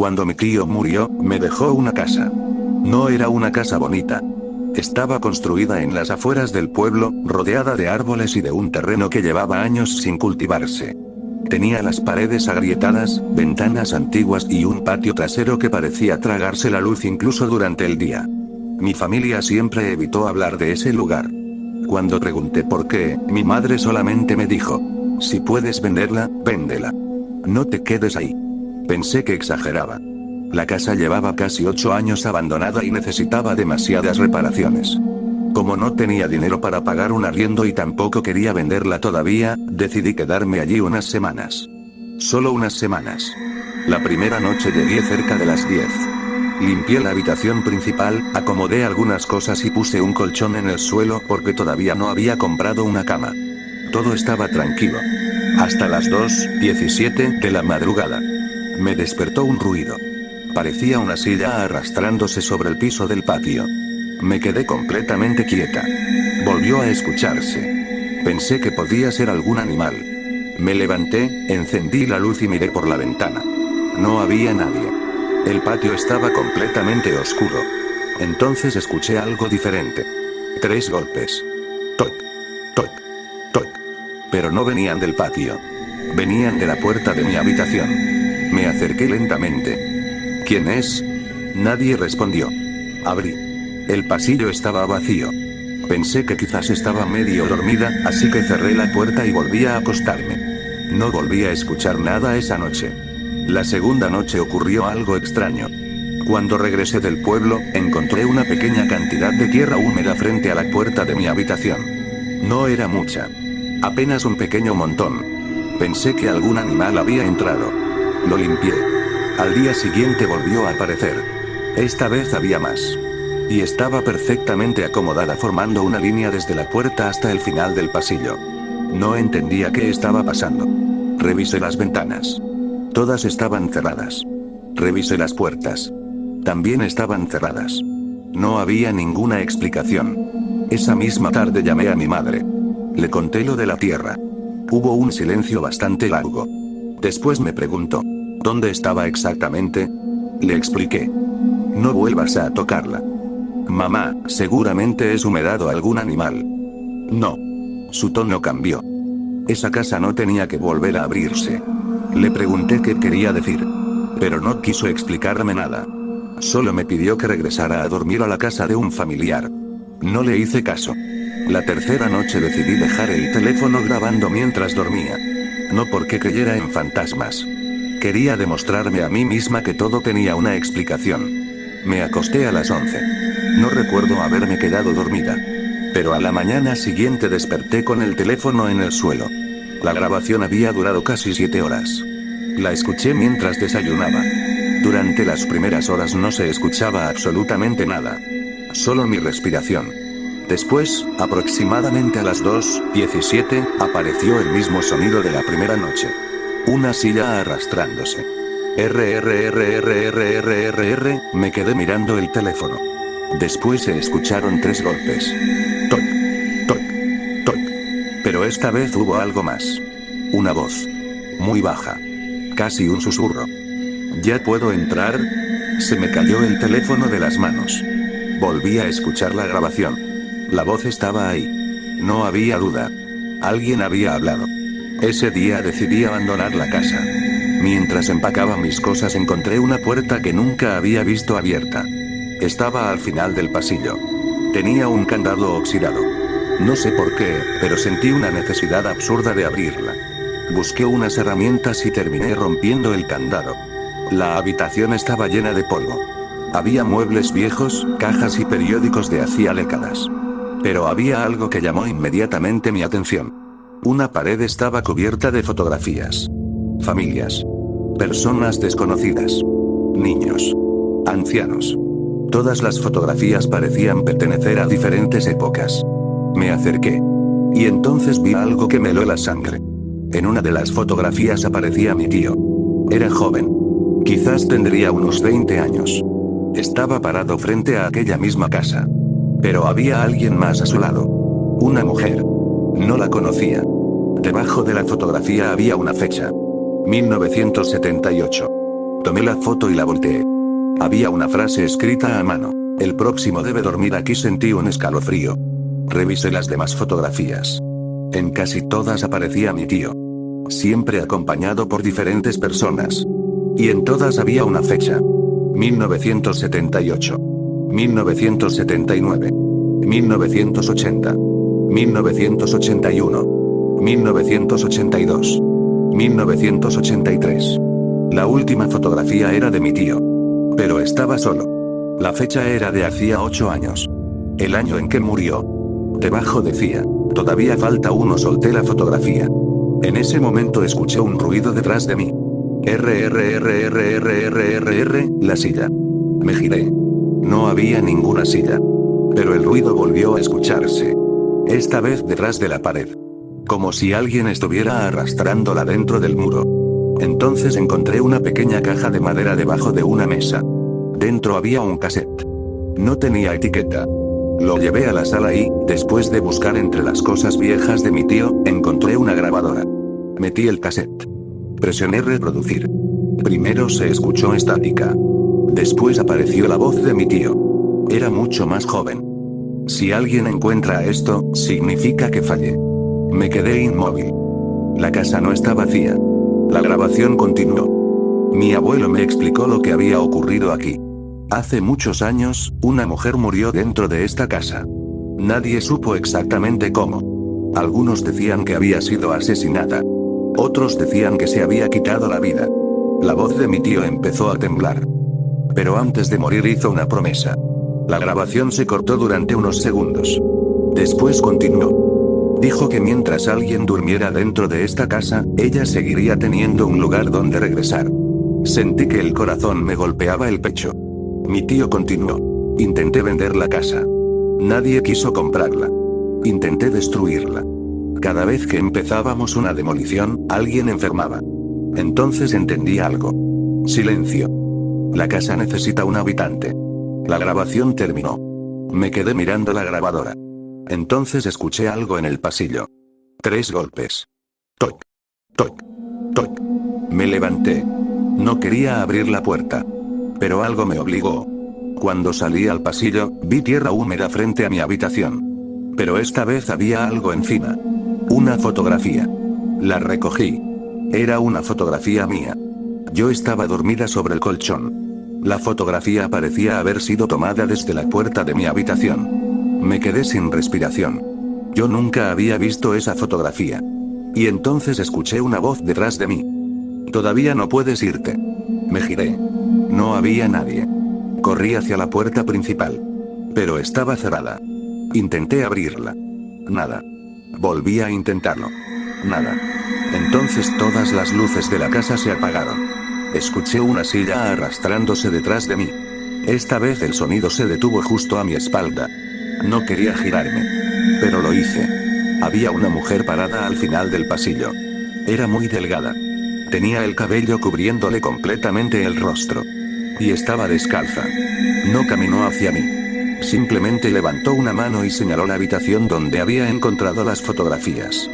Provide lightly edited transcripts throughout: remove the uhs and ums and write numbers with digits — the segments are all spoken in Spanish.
Cuando mi tío murió, me dejó una casa. No era una casa bonita. Estaba construida en las afueras del pueblo, rodeada de árboles y de un terreno que llevaba años sin cultivarse. Tenía las paredes agrietadas, ventanas antiguas y un patio trasero que parecía tragarse la luz incluso durante el día. Mi familia siempre evitó hablar de ese lugar. Cuando pregunté por qué, mi madre solamente me dijo: si puedes venderla, véndela. No te quedes ahí. Pensé que exageraba. La casa llevaba casi 8 años abandonada y necesitaba demasiadas reparaciones. Como no tenía dinero para pagar un arriendo y tampoco quería venderla todavía, decidí quedarme allí unas semanas. Solo unas semanas. La primera noche llegué cerca de las 10. Limpié la habitación principal, acomodé algunas cosas y puse un colchón en el suelo porque todavía no había comprado una cama. Todo estaba tranquilo. Hasta las 2:17 de la madrugada. Me despertó un ruido. Parecía una silla arrastrándose sobre el piso del patio. Me quedé completamente quieta. Volvió a escucharse. Pensé que podía ser algún animal. Me levanté, encendí la luz y miré por la ventana. No había nadie. El patio estaba completamente oscuro. Entonces escuché algo diferente. 3 golpes. Toc, toc, toc. Pero no venían del patio. Venían de la puerta de mi habitación. Me acerqué lentamente. ¿Quién es? Nadie respondió. Abrí. El pasillo estaba vacío. Pensé que quizás estaba medio dormida, así que cerré la puerta y volví a acostarme. No volví a escuchar nada esa noche. La segunda noche ocurrió algo extraño. Cuando regresé del pueblo, encontré una pequeña cantidad de tierra húmeda frente a la puerta de mi habitación. No era mucha. Apenas un pequeño montón. Pensé que algún animal había entrado. Lo limpié. Al día siguiente volvió a aparecer. Esta vez había más. Y estaba perfectamente acomodada formando una línea desde la puerta hasta el final del pasillo. No entendía qué estaba pasando. Revisé las ventanas. Todas estaban cerradas. Revisé las puertas. También estaban cerradas. No había ninguna explicación. Esa misma tarde llamé a mi madre. Le conté lo de la tierra. Hubo un silencio bastante largo. Después me preguntó: ¿dónde estaba exactamente? Le expliqué. No vuelvas a tocarla. Mamá, seguramente es humedad o algún animal. No. Su tono cambió. Esa casa no tenía que volver a abrirse. Le pregunté qué quería decir. Pero no quiso explicarme nada. Solo me pidió que regresara a dormir a la casa de un familiar. No le hice caso. La tercera noche decidí dejar el teléfono grabando mientras dormía. No porque creyera en fantasmas. Quería demostrarme a mí misma que todo tenía una explicación. Me acosté a las 11. No recuerdo haberme quedado dormida. Pero a la mañana siguiente desperté con el teléfono en el suelo. La grabación había durado casi 7 horas. La escuché mientras desayunaba. Durante las primeras horas no se escuchaba absolutamente nada. Solo mi respiración. Después, aproximadamente a las 2:17, apareció el mismo sonido de la primera noche. Una silla arrastrándose. Me quedé mirando el teléfono. Después se escucharon 3 golpes. Toc, toc, toc. Pero esta vez hubo algo más. Una voz. Muy baja. Casi un susurro. ¿Ya puedo entrar? Se me cayó el teléfono de las manos. Volví a escuchar la grabación. La voz estaba ahí. No había duda. Alguien había hablado. Ese día decidí abandonar la casa. Mientras empacaba mis cosas encontré una puerta que nunca había visto abierta. Estaba al final del pasillo. Tenía un candado oxidado. No sé por qué, pero sentí una necesidad absurda de abrirla. Busqué unas herramientas y terminé rompiendo el candado. La habitación estaba llena de polvo. Había muebles viejos, cajas y periódicos de hacía décadas. Pero había algo que llamó inmediatamente mi atención. Una pared estaba cubierta de fotografías. Familias. Personas desconocidas. Niños. Ancianos. Todas las fotografías parecían pertenecer a diferentes épocas. Me acerqué. Y entonces vi algo que me heló la sangre. En una de las fotografías aparecía mi tío. Era joven. Quizás tendría unos 20 años. Estaba parado frente a aquella misma casa. Pero había alguien más a su lado. Una mujer. No la conocía. Debajo de la fotografía había una fecha. 1978. Tomé la foto y la volteé. Había una frase escrita a mano. El próximo debe dormir aquí. Sentí un escalofrío. Revisé las demás fotografías. En casi todas aparecía mi tío. Siempre acompañado por diferentes personas. Y en todas había una fecha. 1978. 1979. 1980. 1981. 1982. 1983. La última fotografía era de mi tío. Pero estaba solo. La fecha era de hacía 8 años. El año en que murió. Debajo decía, todavía falta uno. Solté la fotografía. En ese momento escuché un ruido detrás de mí. La silla. Me giré. No había ninguna silla. Pero el ruido volvió a escucharse. Esta vez detrás de la pared. Como si alguien estuviera arrastrándola dentro del muro. Entonces encontré una pequeña caja de madera debajo de una mesa. Dentro había un cassette. No tenía etiqueta. Lo llevé a la sala y, después de buscar entre las cosas viejas de mi tío, encontré una grabadora. Metí el cassette. Presioné reproducir. Primero se escuchó estática. Después apareció la voz de mi tío. Era mucho más joven. Si alguien encuentra esto, significa que fallé. Me quedé inmóvil. La casa no está vacía. La grabación continuó. Mi abuelo me explicó lo que había ocurrido aquí. Hace muchos años, una mujer murió dentro de esta casa. Nadie supo exactamente cómo. Algunos decían que había sido asesinada. Otros decían que se había quitado la vida. La voz de mi tío empezó a temblar. Pero antes de morir hizo una promesa. La grabación se cortó durante unos segundos. Después continuó. Dijo que mientras alguien durmiera dentro de esta casa, ella seguiría teniendo un lugar donde regresar. Sentí que el corazón me golpeaba el pecho. Mi tío continuó. Intenté vender la casa. Nadie quiso comprarla. Intenté destruirla. Cada vez que empezábamos una demolición, alguien enfermaba. Entonces entendí algo. Silencio. La casa necesita un habitante. La grabación terminó. Me quedé mirando la grabadora. Entonces escuché algo en el pasillo. 3 golpes. Toc. Toc. Toc. Me levanté. No quería abrir la puerta. Pero algo me obligó. Cuando salí al pasillo, vi tierra húmeda frente a mi habitación. Pero esta vez había algo encima. Una fotografía. La recogí. Era una fotografía mía. Yo estaba dormida sobre el colchón. La fotografía parecía haber sido tomada desde la puerta de mi habitación. Me quedé sin respiración. Yo nunca había visto esa fotografía. Y entonces escuché una voz detrás de mí. Todavía no puedes irte. Me giré. No había nadie. Corrí hacia la puerta principal. Pero estaba cerrada. Intenté abrirla. Nada. Volví a intentarlo. Nada. Entonces todas las luces de la casa se apagaron. Escuché una silla arrastrándose detrás de mí. Esta vez el sonido se detuvo justo a mi espalda. No quería girarme. Pero lo hice. Había una mujer parada al final del pasillo. Era muy delgada. Tenía el cabello cubriéndole completamente el rostro. Y estaba descalza. No caminó hacia mí. Simplemente levantó una mano y señaló la habitación donde había encontrado las fotografías.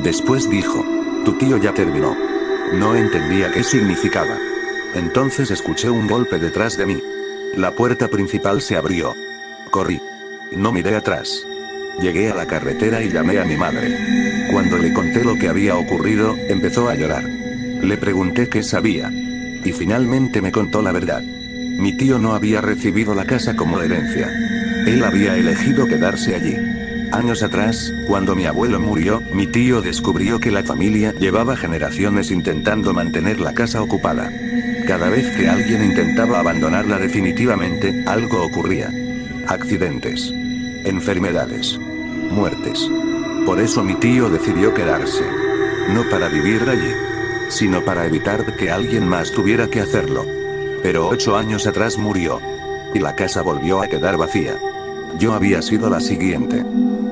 Después dijo, tu tío ya terminó. No entendía qué significaba. Entonces escuché un golpe detrás de mí. La puerta principal se abrió. Corrí. No miré atrás. Llegué a la carretera y llamé a mi madre. Cuando le conté lo que había ocurrido, empezó a llorar. Le pregunté qué sabía. Y finalmente me contó la verdad. Mi tío no había recibido la casa como herencia. Él había elegido quedarse allí. Años atrás, cuando mi abuelo murió, mi tío descubrió que la familia llevaba generaciones intentando mantener la casa ocupada. Cada vez que alguien intentaba abandonarla definitivamente, algo ocurría. Accidentes. Enfermedades. Muertes. Por eso mi tío decidió quedarse. No para vivir allí, sino para evitar que alguien más tuviera que hacerlo. Pero 8 años atrás murió. Y la casa volvió a quedar vacía. Yo había sido la siguiente.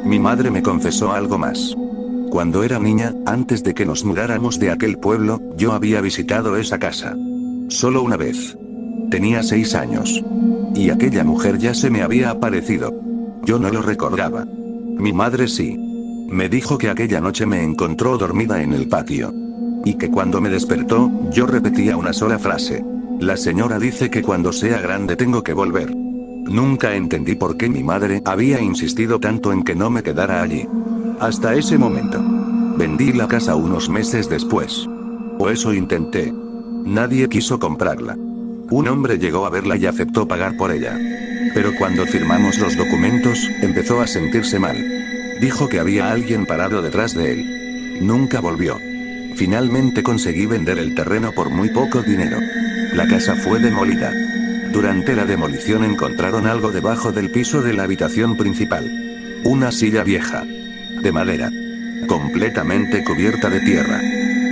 Mi madre me confesó algo más. Cuando era niña, antes de que nos mudáramos de aquel pueblo, yo había visitado esa casa. Solo una vez. Tenía 6 años. Y aquella mujer ya se me había aparecido. Yo no lo recordaba. Mi madre sí. Me dijo que aquella noche me encontró dormida en el patio. Y que cuando me despertó, yo repetía una sola frase. La señora dice que cuando sea grande tengo que volver. Nunca entendí por qué mi madre había insistido tanto en que no me quedara allí. Hasta ese momento. Vendí la casa unos meses después. O eso intenté. Nadie quiso comprarla. Un hombre llegó a verla y aceptó pagar por ella. Pero cuando firmamos los documentos, empezó a sentirse mal. Dijo que había alguien parado detrás de él. Nunca volvió. Finalmente conseguí vender el terreno por muy poco dinero. La casa fue demolida. Durante la demolición encontraron algo debajo del piso de la habitación principal. Una silla vieja. De madera. Completamente cubierta de tierra.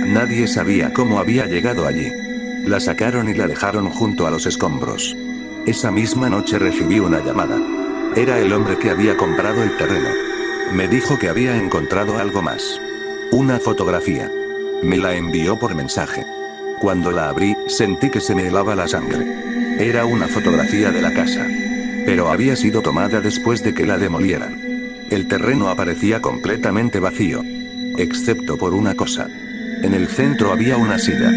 Nadie sabía cómo había llegado allí. La sacaron y la dejaron junto a los escombros. Esa misma noche recibí una llamada. Era el hombre que había comprado el terreno. Me dijo que había encontrado algo más. Una fotografía. Me la envió por mensaje. Cuando la abrí, sentí que se me helaba la sangre. Era una fotografía de la casa. Pero había sido tomada después de que la demolieran. El terreno aparecía completamente vacío. Excepto por una cosa. En el centro había una silla.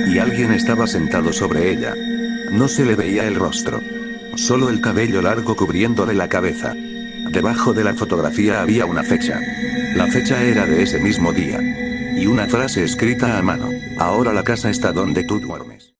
Y alguien estaba sentado sobre ella. No se le veía el rostro. Solo el cabello largo cubriéndole la cabeza. Debajo de la fotografía había una fecha. La fecha era de ese mismo día. Y una frase escrita a mano. Ahora la casa está donde tú duermes.